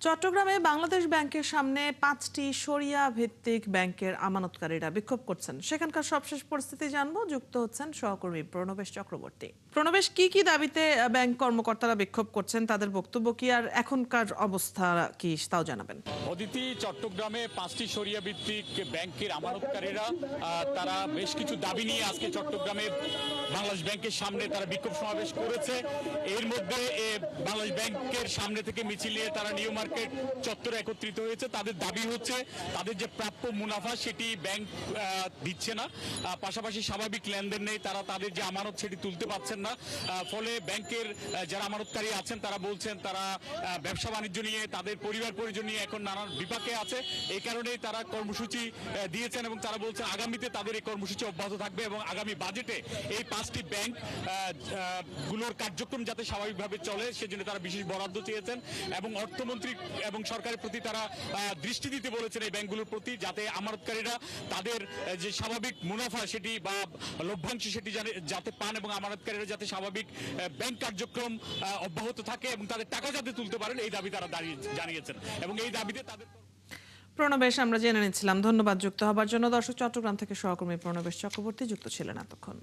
চট্টগ্রামে বাংলাদেশ ব্যাংকের সামনে ৫টি শরিয়া ভিত্তিক ব্যাংকের আমানতকারীরা বিক্ষোভ করছেন। সেখানকার সবশেষ পরিস্থিতি জানবো, যুক্ত হচ্ছেন সহকর্মী প্রণবেশ চক্রবর্তী। প্রণবেশ, কি দাবিতে ব্যাংক কর্মকর্তারা বিক্ষোভ করছেন, তাদের বক্তব্য কি, আর এখনকার অবস্থা কি তাও জানাবেন। অদিতি, চট্টগ্রামে ৫টি শরিয়া ভিত্তিক ব্যাংকের আমানতকারীরা তারা বেশ কিছু দাবি নিয়ে আজকে চট্টগ্রামে বাংলাদেশ ব্যাংকের সামনে তারা বিক্ষোভ সমাবেশ করেছে। এর মধ্যে বাংলাদেশ ব্যাংকের সামনে থেকে মিছিল নিয়ে তারা নিউ মার্কেট চত্বরে একত্রিত হয়েছে। তাদের দাবি হচ্ছে তাদের যে প্রাপ্য মুনাফা সেটি ব্যাংক দিচ্ছে না, পাশাপাশি স্বাভাবিক লেনদেন নেই, তারা তাদের যে আমানত সেটি তুলতে পারছেন না। ফলে ব্যাংকের যারা আমানতকারী আছেন তারা বলছেন তারা ব্যবসা বাণিজ্য নিয়ে, তাদের পরিবার পরিজন নিয়ে এখন নানান বিপাকে আছে। এই কারণেই তারা কর্মসূচি দিয়েছেন এবং তারা বলছেন আগামীতে তাদের এই কর্মসূচি অব্যাহত থাকবে এবং আগামী বাজেটে এই 5টি ব্যাংক গুলোর কার্যক্রম যাতে স্বাভাবিকভাবে চলে সেজন্য তারা বিশেষ বরাদ্দ চেয়েছেন এবং অর্থমন্ত্রী এবং সরকারের প্রতি তারা দৃষ্টি দিতে বলেছেন এই ব্যাংকগুলোর প্রতি, যাতে আমানতকারীরা তাদের যে স্বাভাবিক মুনাফা সেটি বা লভ্যাংশ সেটি যাতে পান এবং আমানতকারীরা যাতে স্বাভাবিক ব্যাংক কার্যক্রম অব্যাহত থাকে এবং তাদের টাকা যাতে তুলতে পারেন, এই দাবি তারা জানিয়েছেন এবং এই দাবিতে তাদের। প্রণবেশ, আমরা জেনে নিচ্ছিলাম। ধন্যবাদ যুক্ত হবার জন্য। দর্শক, চট্টগ্রাম থেকে সহকর্মী প্রণবেশ চক্রবর্তী যুক্ত ছিলেন এতক্ষণ।